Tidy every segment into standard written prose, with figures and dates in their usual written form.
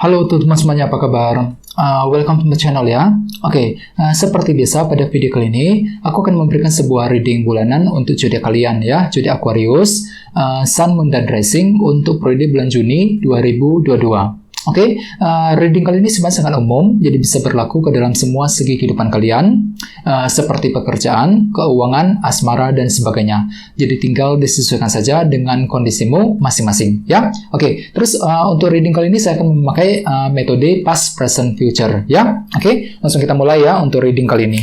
Halo teman-teman semuanya, apa kabar? Welcome to my channel ya. Seperti biasa pada video kali ini, aku akan memberikan sebuah reading bulanan untuk zodiak kalian ya, zodiak Aquarius, Sun, Moon, dan Rising untuk periode bulan Juni 2022. Reading kali ini sebenarnya sangat umum, jadi bisa berlaku ke dalam semua segi kehidupan kalian, seperti pekerjaan, keuangan, asmara, dan sebagainya. Jadi tinggal disesuaikan saja dengan kondisimu masing-masing, ya. Terus untuk reading kali ini saya akan memakai metode past, present, future, ya. Langsung kita mulai ya untuk reading kali ini.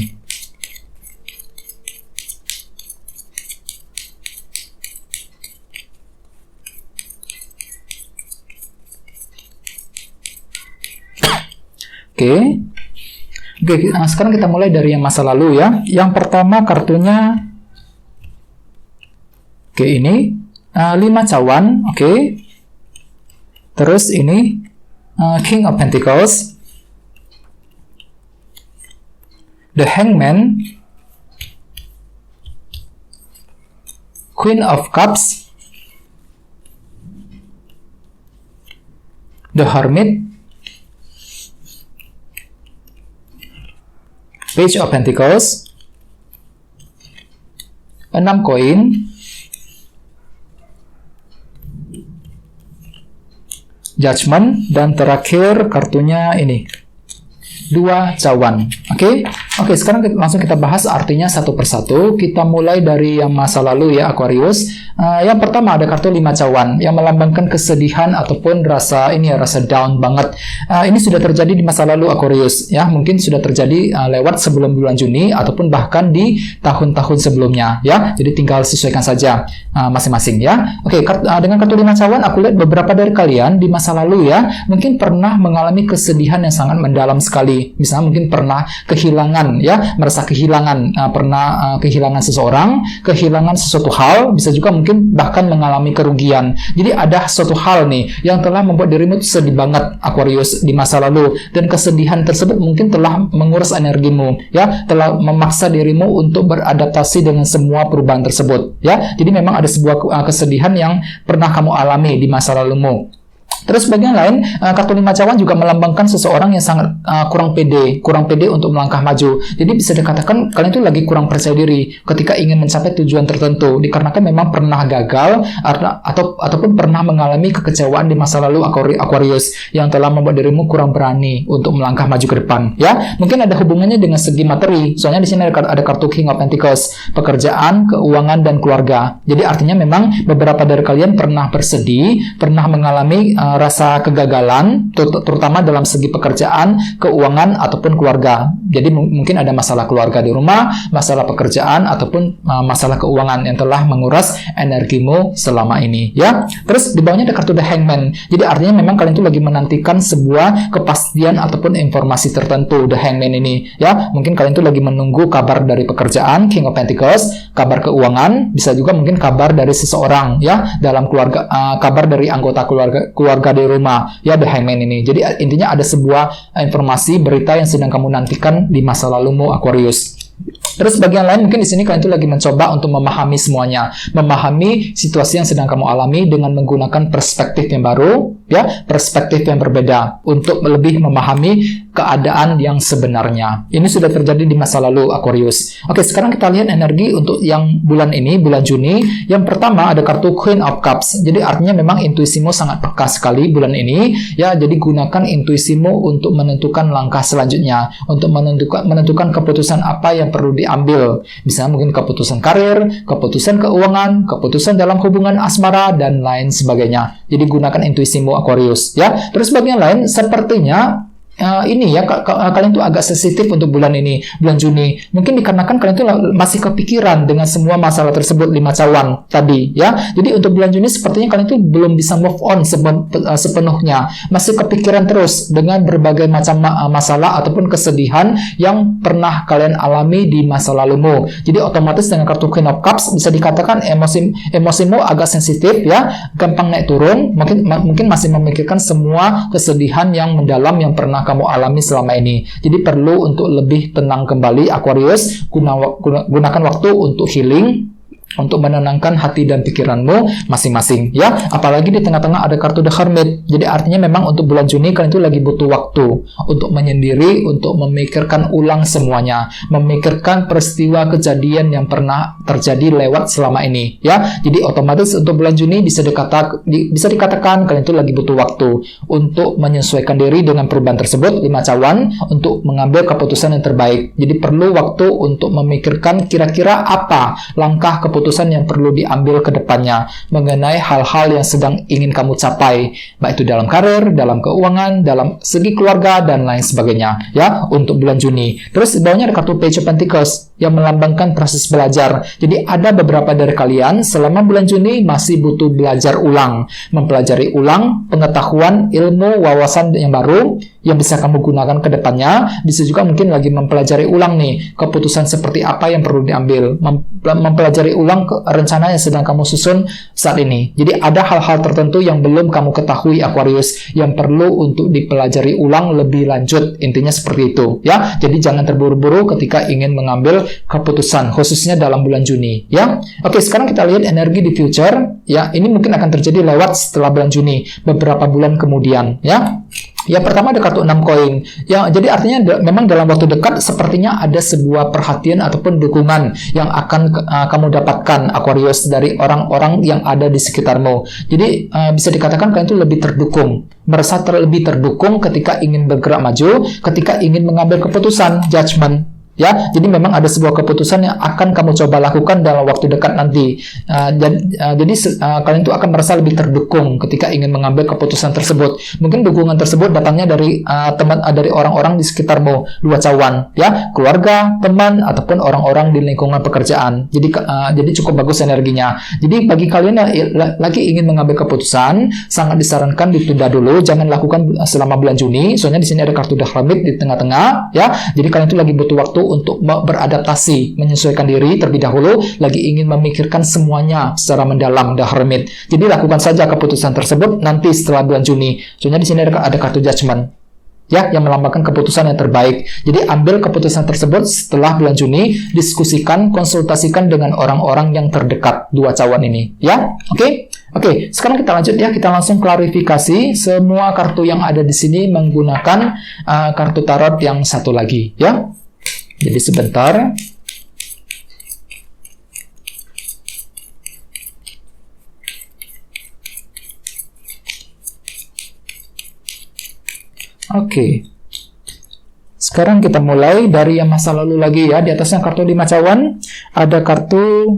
Sekarang kita mulai dari yang masa lalu ya. Yang pertama kartunya, ini 5 cawan, Terus ini King of Pentacles, The Hangman, Queen of Cups, The Hermit, Page of Pentacles, 6 koin, Judgment, dan terakhir kartunya ini 2 cawan. Sekarang langsung kita bahas artinya satu persatu. Kita mulai dari yang masa lalu ya, Aquarius. Yang pertama ada kartu 5 cawan yang melambangkan kesedihan ataupun rasa down banget. Ini sudah terjadi di masa lalu, Aquarius ya. Mungkin sudah terjadi lewat sebelum bulan Juni ataupun bahkan di tahun-tahun sebelumnya ya. Jadi tinggal sesuaikan saja masing-masing ya. Dengan kartu 5 cawan aku lihat beberapa dari kalian di masa lalu ya, mungkin pernah mengalami kesedihan yang sangat mendalam sekali. Misalnya mungkin pernah kehilangan ya, merasa kehilangan, pernah kehilangan seseorang, kehilangan sesuatu hal, bisa juga mungkin bahkan mengalami kerugian. Jadi ada suatu hal nih yang telah membuat dirimu sedih banget, Aquarius, di masa lalu, dan kesedihan tersebut mungkin telah menguras energimu ya, telah memaksa dirimu untuk beradaptasi dengan semua perubahan tersebut ya. Jadi memang ada sebuah kesedihan yang pernah kamu alami di masa lalumu. Terus bagian lain, kartu 5 cawan juga melambangkan seseorang yang sangat kurang pede untuk melangkah maju. Jadi bisa dikatakan kalian itu lagi kurang percaya diri ketika ingin mencapai tujuan tertentu, dikarenakan memang pernah gagal ataupun pernah mengalami kekecewaan di masa lalu, Aquarius, yang telah membuat dirimu kurang berani untuk melangkah maju ke depan. Ya, mungkin ada hubungannya dengan segi materi. Soalnya di sini ada kartu King of Pentacles, pekerjaan, keuangan, dan keluarga. Jadi artinya memang beberapa dari kalian pernah bersedih, pernah mengalami rasa kegagalan, terutama dalam segi pekerjaan, keuangan, ataupun keluarga. Jadi mungkin ada masalah keluarga di rumah, masalah pekerjaan, ataupun masalah keuangan yang telah menguras energimu selama ini ya. Terus di bawahnya ada kartu The Hangman. Jadi artinya memang kalian itu lagi menantikan sebuah kepastian ataupun informasi tertentu, The Hangman ini ya. Mungkin kalian itu lagi menunggu kabar dari pekerjaan, King of Pentacles, kabar keuangan, bisa juga mungkin kabar dari seseorang ya, dalam keluarga, kabar dari anggota keluarga di rumah ya, The Hangman ini. Jadi intinya ada sebuah informasi, berita yang sedang kamu nantikan di masa lalumu, Aquarius. Terus bagian lain mungkin di sini kalian itu lagi mencoba untuk memahami semuanya, memahami situasi yang sedang kamu alami dengan menggunakan perspektif yang baru, ya, perspektif yang berbeda untuk lebih memahami keadaan yang sebenarnya. Ini sudah terjadi di masa lalu, Aquarius. Sekarang kita lihat energi untuk yang bulan ini, bulan Juni. Yang pertama ada kartu Queen of Cups. Jadi artinya memang intuisimu sangat peka sekali bulan ini, ya. Jadi gunakan intuisimu untuk menentukan langkah selanjutnya, untuk menentukan keputusan apa yang perlu diambil. Misalnya mungkin keputusan karir, keputusan keuangan, keputusan dalam hubungan asmara, dan lain sebagainya. Jadi gunakan intuisimu, Aquarius, ya. Terus bagian lain sepertinya ini ya, kalian tuh agak sensitif untuk bulan ini, bulan Juni. Mungkin dikarenakan kalian tuh masih kepikiran dengan semua masalah tersebut, 5 cawan tadi ya. Jadi untuk bulan Juni sepertinya kalian tuh belum bisa move on sepenuhnya, masih kepikiran terus dengan berbagai macam masalah ataupun kesedihan yang pernah kalian alami di masa lalumu. Jadi otomatis dengan kartu Queen of Cups bisa dikatakan emosimu agak sensitif ya, gampang naik turun, mungkin masih memikirkan semua kesedihan yang mendalam yang pernah kamu alami selama ini. Jadi perlu untuk lebih tenang kembali, Aquarius. Gunakan waktu untuk healing, untuk menenangkan hati dan pikiranmu masing-masing ya. Apalagi di tengah-tengah ada kartu The Hermit. Jadi artinya memang untuk bulan Juni kalian itu lagi butuh waktu untuk menyendiri, untuk memikirkan ulang semuanya, memikirkan peristiwa kejadian yang pernah terjadi lewat selama ini ya. Jadi otomatis untuk bulan Juni bisa dikatakan kalian itu lagi butuh waktu untuk menyesuaikan diri dengan perubahan tersebut. 5 cawan untuk mengambil keputusan yang terbaik. Jadi perlu waktu untuk memikirkan kira-kira apa langkah keputusan yang perlu diambil ke depannya mengenai hal-hal yang sedang ingin kamu capai, baik itu dalam karir, dalam keuangan, dalam segi keluarga, dan lain sebagainya ya untuk bulan Juni. Terus di bawahnya ada kartu Page of Pentacles yang melambangkan proses belajar. Jadi ada beberapa dari kalian selama bulan Juni masih butuh belajar ulang, mempelajari ulang pengetahuan, ilmu, wawasan yang baru yang bisa kamu gunakan ke depannya. Bisa juga mungkin lagi mempelajari ulang nih keputusan seperti apa yang perlu diambil, mempelajari ulang rencana yang sedang kamu susun saat ini. Jadi ada hal-hal tertentu yang belum kamu ketahui Aquarius yang perlu untuk dipelajari ulang lebih lanjut. Intinya seperti itu ya. Jadi jangan terburu-buru ketika ingin mengambil keputusan khususnya dalam bulan Juni ya. Oke, sekarang kita lihat energi di future ya. Ini mungkin akan terjadi lewat setelah bulan Juni beberapa bulan kemudian ya. Yang pertama ada kartu 6 koin. Jadi artinya memang dalam waktu dekat sepertinya ada sebuah perhatian ataupun dukungan yang akan kamu dapatkan Aquarius dari orang-orang yang ada di sekitarmu. Jadi bisa dikatakan kalian itu lebih terdukung, merasa lebih terdukung ketika ingin bergerak maju, ketika ingin mengambil keputusan, judgment. Ya, jadi memang ada sebuah keputusan yang akan kamu coba lakukan dalam waktu dekat nanti. Jadi kalian itu akan merasa lebih terdukung ketika ingin mengambil keputusan tersebut. Mungkin dukungan tersebut datangnya dari dari orang-orang di sekitarmu, 2 cawan, ya, keluarga, teman, ataupun orang-orang di lingkungan pekerjaan. Jadi cukup bagus energinya. Jadi bagi kalian yang lagi ingin mengambil keputusan, sangat disarankan ditunda dulu, jangan lakukan selama bulan Juni. Soalnya di sini ada kartu The Hermit di tengah-tengah, ya. Jadi kalian itu lagi butuh waktu untuk beradaptasi, menyesuaikan diri terlebih dahulu, lagi ingin memikirkan semuanya secara mendalam, The Hermit. Jadi lakukan saja keputusan tersebut nanti setelah bulan Juni. Soalnya di sini ada kartu Judgment, ya, yang melambangkan keputusan yang terbaik. Jadi ambil keputusan tersebut setelah bulan Juni, diskusikan, konsultasikan dengan orang-orang yang terdekat, 2 cawan ini, ya. Oke, sekarang kita lanjut ya, kita langsung klarifikasi semua kartu yang ada di sini menggunakan kartu tarot yang satu lagi, ya. Jadi sebentar. Oke. Sekarang kita mulai dari yang masa lalu lagi ya. Di atasnya kartu 5 cawan, ada kartu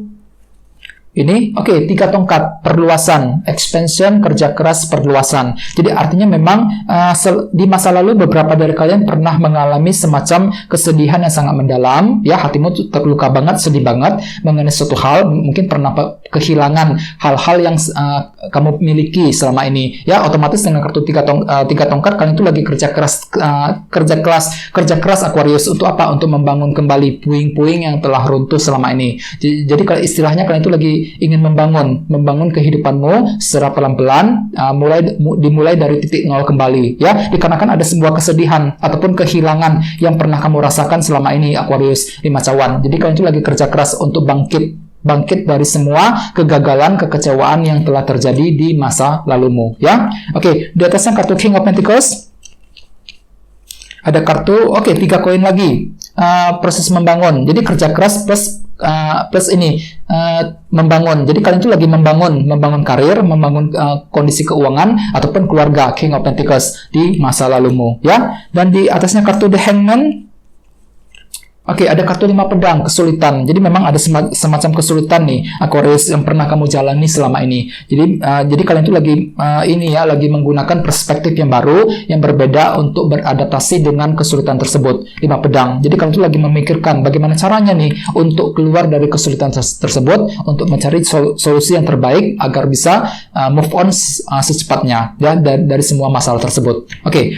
ini, 3 tongkat, perluasan, expansion, kerja keras, perluasan. Jadi artinya memang di masa lalu beberapa dari kalian pernah mengalami semacam kesedihan yang sangat mendalam, ya, hatimu terluka banget, sedih banget mengenai suatu hal, mungkin pernah kehilangan hal-hal yang kamu miliki selama ini, ya. Otomatis dengan kartu 3 tongkat, kalian itu lagi kerja keras Aquarius. Untuk apa? Untuk membangun kembali puing-puing yang telah runtuh selama ini. Jadi kalau istilahnya kalian itu lagi ingin membangun kehidupanmu secara pelan-pelan, dimulai dari titik nol kembali, ya. Dikarenakan ada sebuah kesedihan ataupun kehilangan yang pernah kamu rasakan selama ini Aquarius 5 cawan. Jadi kalian itu lagi kerja keras untuk bangkit dari semua kegagalan, kekecewaan yang telah terjadi di masa lalumu, ya. Di atasnya kartu King of Pentacles. Ada kartu 3 koin lagi. Proses membangun. Jadi kerja keras plus ini membangun. Jadi kalian itu lagi membangun karir, membangun kondisi keuangan ataupun keluarga, King of Pentacles di masa lalumu, ya. Dan di atasnya kartu The Hangman. Ada kartu 5 pedang, kesulitan. Jadi memang ada semacam kesulitan nih Aquarius yang pernah kamu jalani selama ini. Jadi kalian itu lagi menggunakan perspektif yang baru, yang berbeda untuk beradaptasi dengan kesulitan tersebut. 5 pedang. Jadi kalian itu lagi memikirkan bagaimana caranya nih untuk keluar dari kesulitan tersebut, untuk mencari solusi yang terbaik agar bisa move on secepatnya, ya, dari semua masalah tersebut.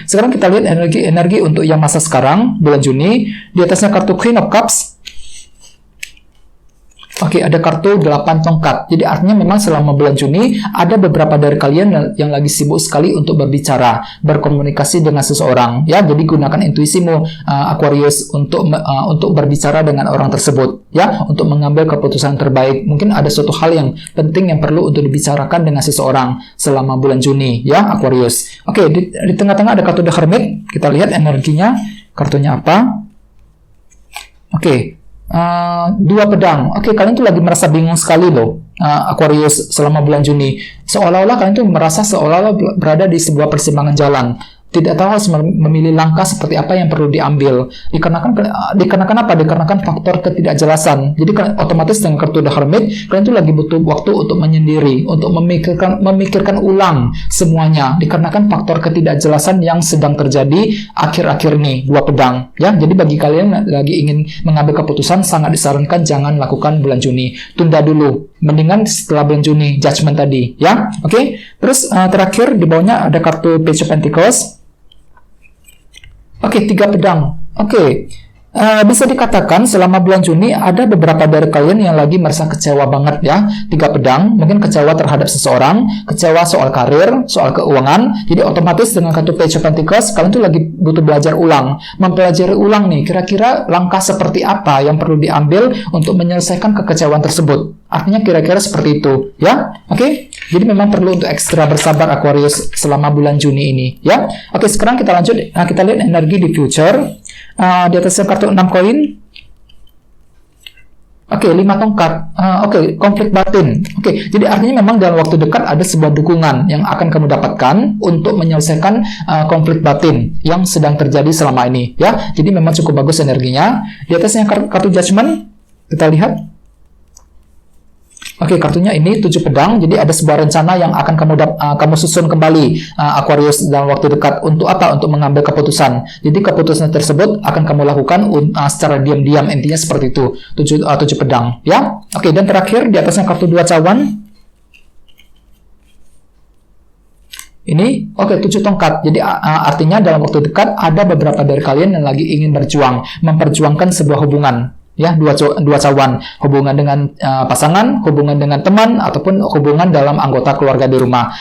Sekarang kita lihat energi untuk yang masa sekarang bulan Juni. Di atasnya kartu Queen of Cups. Oke, ada kartu 8 tongkat. Jadi artinya memang selama bulan Juni ada beberapa dari kalian yang lagi sibuk sekali untuk berbicara, berkomunikasi dengan seseorang. Ya, jadi gunakan intuisimu, Aquarius, untuk berbicara dengan orang tersebut. Ya, untuk mengambil keputusan terbaik. Mungkin ada suatu hal yang penting yang perlu untuk dibicarakan dengan seseorang selama bulan Juni. Ya, Aquarius. Oke, di tengah-tengah ada kartu The Hermit. Kita lihat energinya. Kartunya apa? Oke. 2 pedang. Oke, kalian tuh lagi merasa bingung sekali loh, Aquarius, selama bulan Juni. Seolah-olah kalian tuh merasa seolah-olah berada di sebuah persimpangan jalan. Tidak tahu harus memilih langkah seperti apa yang perlu diambil. Dikarenakan apa? Dikarenakan faktor ketidakjelasan. Jadi otomatis dengan kartu The Hermit, kalian tuh lagi butuh waktu untuk menyendiri, untuk memikirkan ulang semuanya. Dikarenakan faktor ketidakjelasan yang sedang terjadi akhir-akhir ini, 2 pedang. Ya, jadi bagi kalian lagi ingin mengambil keputusan, sangat disarankan jangan lakukan bulan Juni. Tunda dulu. Mendingan setelah bulan Juni, judgment tadi. Ya, oke. Terus terakhir di bawahnya ada kartu Page of Pentacles. Oke, 3 pedang. Oke, bisa dikatakan selama bulan Juni ada beberapa dari kalian yang lagi merasa kecewa banget ya. 3 pedang, mungkin kecewa terhadap seseorang, kecewa soal karir, soal keuangan. Jadi otomatis dengan kartu Page of Pentacles, kalian tuh lagi butuh belajar ulang. Mempelajari ulang nih, kira-kira langkah seperti apa yang perlu diambil untuk menyelesaikan kekecewaan tersebut. Artinya kira-kira seperti itu, ya. Oke, jadi memang perlu untuk ekstra bersabar Aquarius selama bulan Juni ini, ya. Oke, sekarang kita lanjut, kita lihat energi di future. Di atasnya kartu 6 koin. Oke, 5 tongkat. Oke, konflik batin. Oke, jadi artinya memang dalam waktu dekat ada sebuah dukungan yang akan kamu dapatkan untuk menyelesaikan konflik batin yang sedang terjadi selama ini, ya. Jadi memang cukup bagus energinya. Di atasnya kartu judgment, kita lihat. Oke, kartunya ini 7 pedang. Jadi ada sebuah rencana yang akan kamu susun kembali, Aquarius, dalam waktu dekat. Untuk apa? Untuk mengambil keputusan. Jadi keputusan tersebut akan kamu lakukan secara diam-diam. Intinya seperti itu. 7 pedang. Ya. Oke, dan terakhir di atasnya kartu 2 cawan. Ini, oke, 7 tongkat. Jadi artinya dalam waktu dekat ada beberapa dari kalian yang lagi ingin berjuang, memperjuangkan sebuah hubungan. Ya, dua cawan, hubungan dengan pasangan, hubungan dengan teman, ataupun hubungan dalam anggota keluarga di rumah.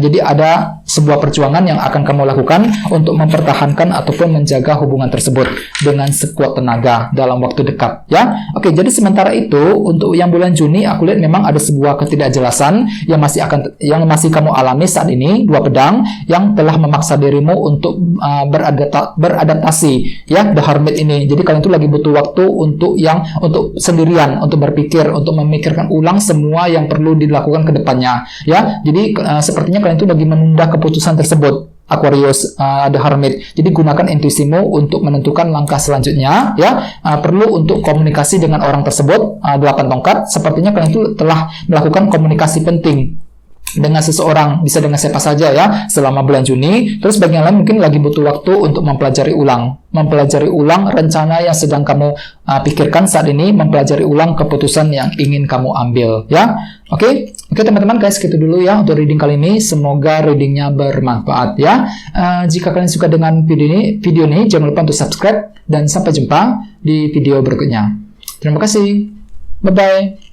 Jadi ada sebuah perjuangan yang akan kamu lakukan untuk mempertahankan ataupun menjaga hubungan tersebut dengan sekuat tenaga dalam waktu dekat. Ya, oke. Jadi sementara itu untuk yang bulan Juni, aku lihat memang ada sebuah ketidakjelasan yang masih kamu alami saat ini. 2 pedang yang telah memaksa dirimu untuk beradaptasi. Ya, The Hermit ini. Jadi kalian tuh lagi butuh waktu untuk sendirian, untuk berpikir, untuk memikirkan ulang semua yang perlu dilakukan ke depannya, ya. Jadi sepertinya kalian itu lagi menunda keputusan tersebut, Aquarius, The Hermit. Jadi gunakan intuisimu untuk menentukan langkah selanjutnya, ya. Perlu untuk komunikasi dengan orang tersebut, 8 tongkat. Sepertinya kalian itu telah melakukan komunikasi penting dengan seseorang, bisa dengan siapa saja ya, selama bulan Juni. Terus bagi yang lain mungkin lagi butuh waktu untuk mempelajari ulang rencana yang sedang kamu pikirkan saat ini, mempelajari ulang keputusan yang ingin kamu ambil, ya. Oke, teman-teman, guys, gitu dulu ya untuk reading kali ini. Semoga readingnya bermanfaat, ya. Jika kalian suka dengan video ini, jangan lupa untuk subscribe dan sampai jumpa di video berikutnya. Terima kasih, bye bye.